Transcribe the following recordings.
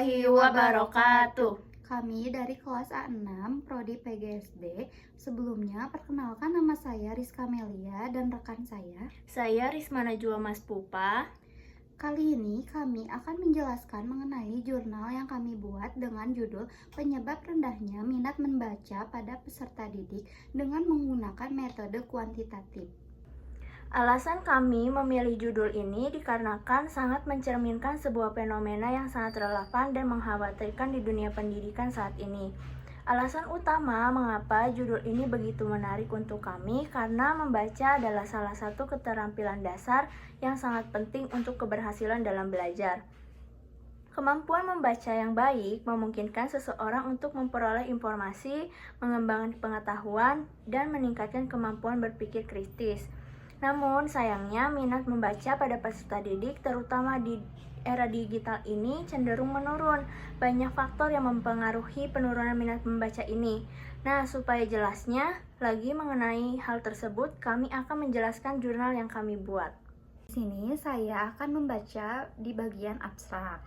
warahmatullahi wabarakatuh. Kami dari kelas A6 Prodi PGSD. Sebelumnya perkenalkan, nama saya Rizka Melia dan rekan Saya Risma Najwa Mas Pupa. Kali ini kami akan menjelaskan mengenai jurnal yang kami buat dengan judul Penyebab Rendahnya Minat Membaca pada Peserta Didik dengan menggunakan metode kuantitatif. Alasan kami memilih judul ini dikarenakan sangat mencerminkan sebuah fenomena yang sangat relevan dan mengkhawatirkan di dunia pendidikan saat ini. Alasan utama mengapa judul ini begitu menarik untuk kami karena membaca adalah salah satu keterampilan dasar yang sangat penting untuk keberhasilan dalam belajar. Kemampuan membaca yang baik memungkinkan seseorang untuk memperoleh informasi, mengembangkan pengetahuan, dan meningkatkan kemampuan berpikir kritis. Namun, sayangnya minat membaca pada peserta didik, terutama di era digital ini, cenderung menurun. Banyak faktor yang mempengaruhi penurunan minat membaca ini. Nah, supaya jelasnya lagi mengenai hal tersebut, kami akan menjelaskan jurnal yang kami buat. Di sini saya akan membaca di bagian abstrak.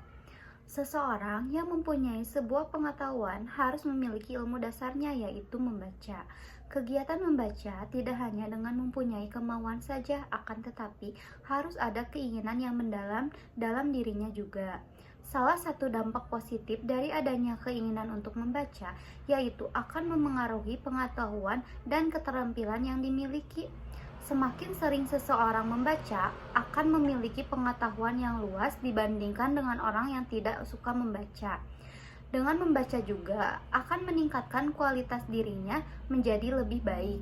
Seseorang yang mempunyai sebuah pengetahuan harus memiliki ilmu dasarnya, yaitu membaca. Kegiatan membaca tidak hanya dengan mempunyai kemauan saja, akan tetapi harus ada keinginan yang mendalam dalam dirinya juga. Salah satu dampak positif dari adanya keinginan untuk membaca, yaitu akan memengaruhi pengetahuan dan keterampilan yang dimiliki. Semakin sering seseorang membaca, akan memiliki pengetahuan yang luas dibandingkan dengan orang yang tidak suka membaca. Dengan membaca juga akan meningkatkan kualitas dirinya menjadi lebih baik.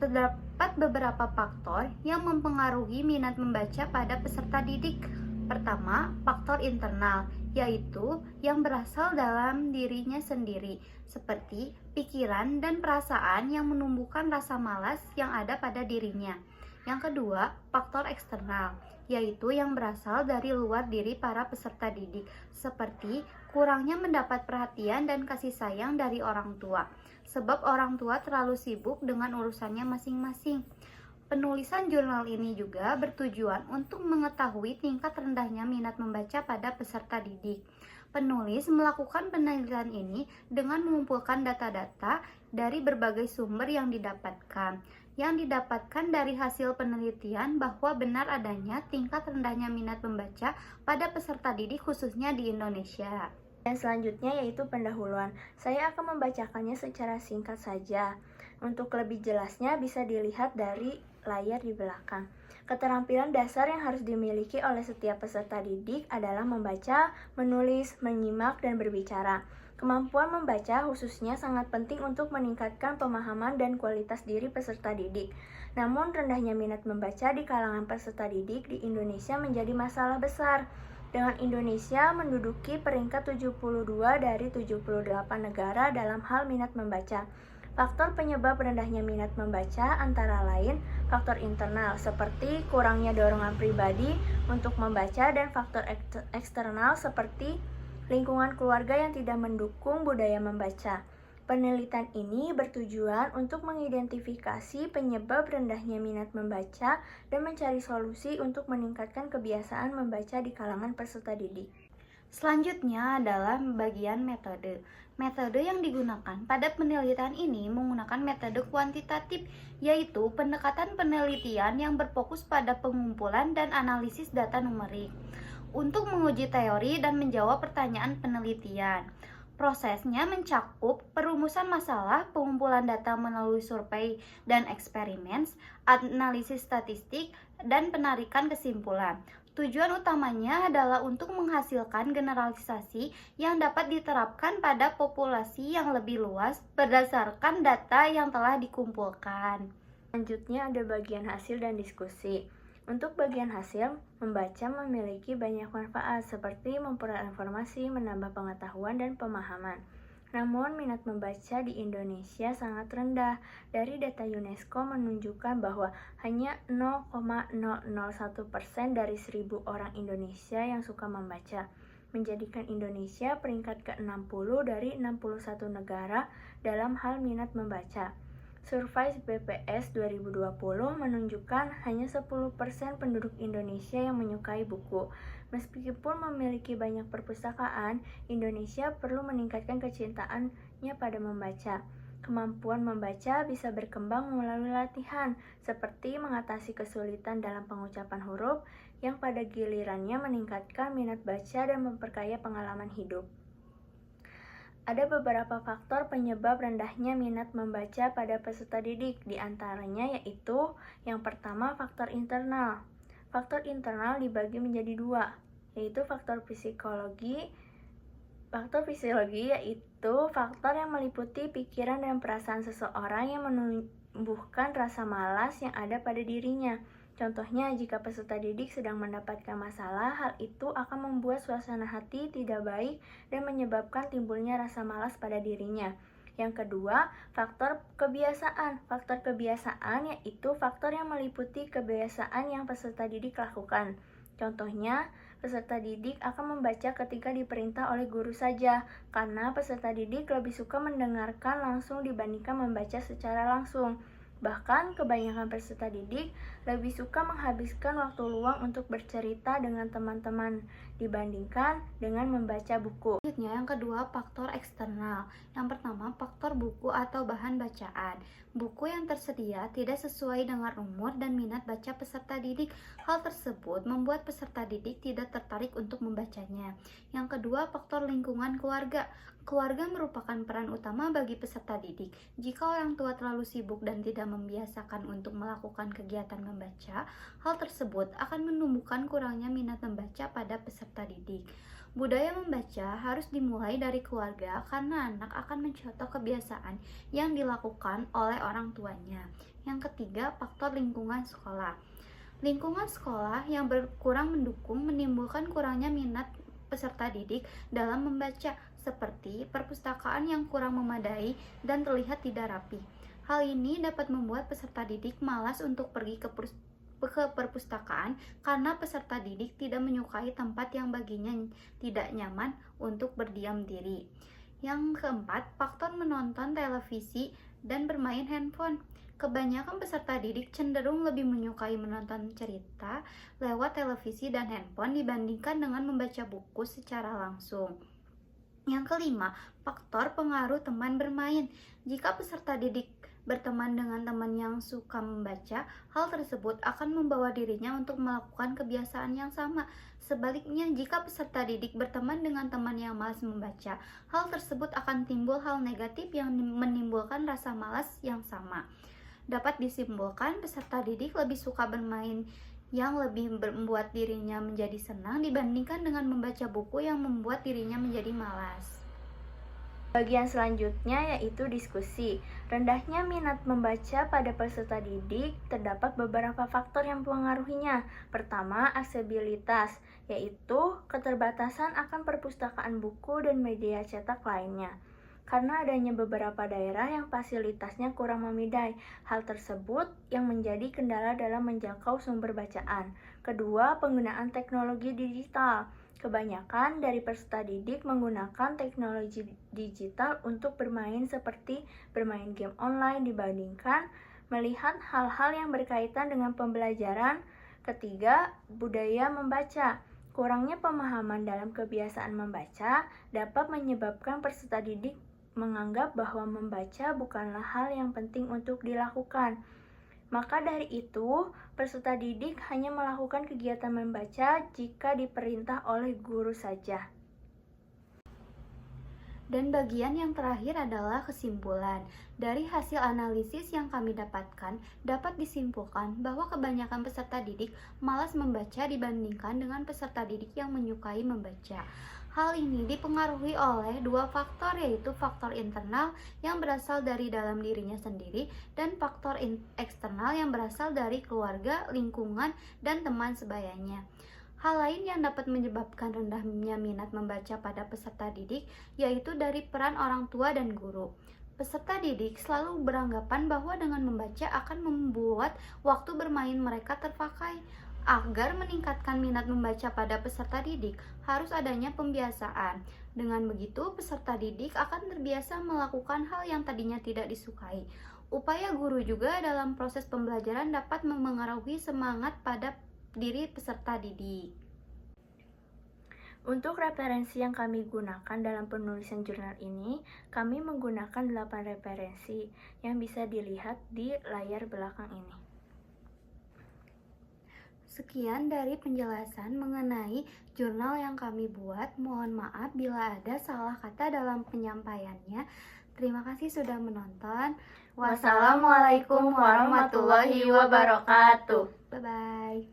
Terdapat beberapa faktor yang mempengaruhi minat membaca pada peserta didik. Pertama, faktor internal, yaitu yang berasal dalam dirinya sendiri, seperti pikiran dan perasaan yang menumbuhkan rasa malas yang ada pada dirinya. Yang kedua, faktor eksternal, yaitu yang berasal dari luar diri para peserta didik, seperti kurangnya mendapat perhatian dan kasih sayang dari orang tua, sebab orang tua terlalu sibuk dengan urusannya masing-masing. Penulisan jurnal ini juga bertujuan untuk mengetahui tingkat rendahnya minat membaca pada peserta didik. Penulis melakukan penelitian ini dengan mengumpulkan data-data dari berbagai sumber yang didapatkan. Yang didapatkan dari hasil penelitian bahwa benar adanya tingkat rendahnya minat membaca pada peserta didik khususnya di Indonesia. Dan selanjutnya yaitu pendahuluan. Saya akan membacakannya secara singkat saja. Untuk lebih jelasnya bisa dilihat dari layar di belakang. Keterampilan dasar yang harus dimiliki oleh setiap peserta didik adalah membaca, menulis, menyimak, dan berbicara. Kemampuan membaca khususnya sangat penting untuk meningkatkan pemahaman dan kualitas diri peserta didik. Namun, rendahnya minat membaca di kalangan peserta didik di Indonesia menjadi masalah besar. Dengan Indonesia menduduki peringkat 72 dari 78 negara dalam hal minat membaca. Faktor penyebab rendahnya minat membaca antara lain faktor internal seperti kurangnya dorongan pribadi untuk membaca dan faktor eksternal seperti lingkungan keluarga yang tidak mendukung budaya membaca. Penelitian ini bertujuan untuk mengidentifikasi penyebab rendahnya minat membaca dan mencari solusi untuk meningkatkan kebiasaan membaca di kalangan peserta didik. Selanjutnya adalah bagian metode. Metode yang digunakan pada penelitian ini menggunakan metode kuantitatif, yaitu pendekatan penelitian yang berfokus pada pengumpulan dan analisis data numerik untuk menguji teori dan menjawab pertanyaan penelitian. Prosesnya mencakup perumusan masalah, pengumpulan data melalui survei dan eksperimen, analisis statistik, dan penarikan kesimpulan. Tujuan utamanya adalah untuk menghasilkan generalisasi yang dapat diterapkan pada populasi yang lebih luas berdasarkan data yang telah dikumpulkan. Selanjutnya ada bagian hasil dan diskusi. Untuk bagian hasil, membaca memiliki banyak manfaat seperti memperoleh informasi, menambah pengetahuan dan pemahaman. Namun, minat membaca di Indonesia sangat rendah. Dari data UNESCO menunjukkan bahwa hanya 0,001% dari 1.000 orang Indonesia yang suka membaca, menjadikan Indonesia peringkat ke-60 dari 61 negara dalam hal minat membaca. Survei BPS 2020 menunjukkan hanya 10% penduduk Indonesia yang menyukai buku. Meskipun memiliki banyak perpustakaan, Indonesia perlu meningkatkan kecintaannya pada membaca. Kemampuan membaca bisa berkembang melalui latihan, seperti mengatasi kesulitan dalam pengucapan huruf, yang pada gilirannya meningkatkan minat baca dan memperkaya pengalaman hidup. Ada beberapa faktor penyebab rendahnya minat membaca pada peserta didik, di antaranya yaitu yang pertama faktor internal. Faktor internal dibagi menjadi dua, yaitu faktor fisiologi. Faktor fisiologi yaitu faktor yang meliputi pikiran dan perasaan seseorang yang menumbuhkan rasa malas yang ada pada dirinya. Contohnya, jika peserta didik sedang mendapatkan masalah, hal itu akan membuat suasana hati tidak baik dan menyebabkan timbulnya rasa malas pada dirinya. Yang kedua, faktor kebiasaan. Faktor kebiasaan yaitu faktor yang meliputi kebiasaan yang peserta didik lakukan. Contohnya, peserta didik akan membaca ketika diperintah oleh guru saja, karena peserta didik lebih suka mendengarkan langsung dibandingkan membaca secara langsung. Bahkan, kebanyakan peserta didik lebih suka menghabiskan waktu luang untuk bercerita dengan teman-teman dibandingkan dengan membaca buku. Selanjutnya, yang kedua, faktor eksternal. Yang pertama, faktor buku atau bahan bacaan. Buku yang tersedia tidak sesuai dengan umur dan minat baca peserta didik. Hal tersebut membuat peserta didik tidak tertarik untuk membacanya. Yang kedua, faktor lingkungan keluarga. Keluarga merupakan peran utama bagi peserta didik. Jika orang tua terlalu sibuk dan tidak membiasakan untuk melakukan kegiatan membaca, hal tersebut akan menumbuhkan kurangnya minat membaca pada peserta didik. Budaya membaca harus dimulai dari keluarga karena anak akan mencontoh kebiasaan yang dilakukan oleh orang tuanya. Yang ketiga, faktor lingkungan sekolah. Lingkungan sekolah yang kurang mendukung menimbulkan kurangnya minat peserta didik dalam membaca, seperti perpustakaan yang kurang memadai dan terlihat tidak rapi. Hal ini dapat membuat peserta didik malas untuk pergi ke perpustakaan karena peserta didik tidak menyukai tempat yang baginya tidak nyaman untuk berdiam diri. Yang keempat, faktor menonton televisi dan bermain handphone. Kebanyakan peserta didik cenderung lebih menyukai menonton cerita lewat televisi dan handphone dibandingkan dengan membaca buku secara langsung. Yang kelima, faktor pengaruh teman bermain. Jika peserta didik berteman dengan teman yang suka membaca, hal tersebut akan membawa dirinya untuk melakukan kebiasaan yang sama. Sebaliknya, jika peserta didik berteman dengan teman yang malas membaca, hal tersebut akan timbul hal negatif yang menimbulkan rasa malas yang sama. Dapat disimpulkan, peserta didik lebih suka bermain yang lebih membuat dirinya menjadi senang dibandingkan dengan membaca buku yang membuat dirinya menjadi malas. Bagian selanjutnya yaitu diskusi. Rendahnya minat membaca pada peserta didik terdapat beberapa faktor yang mempengaruhinya. Pertama, aksesibilitas, yaitu keterbatasan akan perpustakaan buku dan media cetak lainnya. Karena adanya beberapa daerah yang fasilitasnya kurang memadai, hal tersebut yang menjadi kendala dalam menjangkau sumber bacaan. Kedua, penggunaan teknologi digital. Kebanyakan dari peserta didik menggunakan teknologi digital untuk bermain seperti bermain game online dibandingkan melihat hal-hal yang berkaitan dengan pembelajaran. Ketiga, budaya membaca. Kurangnya pemahaman dalam kebiasaan membaca dapat menyebabkan peserta didik menganggap bahwa membaca bukanlah hal yang penting untuk dilakukan. Maka dari itu, peserta didik hanya melakukan kegiatan membaca jika diperintah oleh guru saja. Dan bagian yang terakhir adalah kesimpulan. Dari hasil analisis yang kami dapatkan, dapat disimpulkan bahwa kebanyakan peserta didik malas membaca dibandingkan dengan peserta didik yang menyukai membaca. Hal ini dipengaruhi oleh dua faktor, yaitu faktor internal yang berasal dari dalam dirinya sendiri dan faktor eksternal yang berasal dari keluarga, lingkungan, dan teman sebayanya. Hal lain yang dapat menyebabkan rendahnya minat membaca pada peserta didik yaitu dari peran orang tua dan guru. Peserta didik selalu beranggapan bahwa dengan membaca akan membuat waktu bermain mereka terpakai. Agar meningkatkan minat membaca pada peserta didik, harus adanya pembiasaan. Dengan begitu, peserta didik akan terbiasa melakukan hal yang tadinya tidak disukai. Upaya guru juga dalam proses pembelajaran dapat memengaruhi semangat pada diri peserta didik. Untuk referensi yang kami gunakan dalam penulisan jurnal ini, kami menggunakan 8 referensi yang bisa dilihat di layar belakang ini. Sekian dari penjelasan mengenai jurnal yang kami buat. Mohon maaf bila ada salah kata dalam penyampaiannya. Terima kasih sudah menonton. Wassalamualaikum warahmatullahi wabarakatuh. Bye-bye.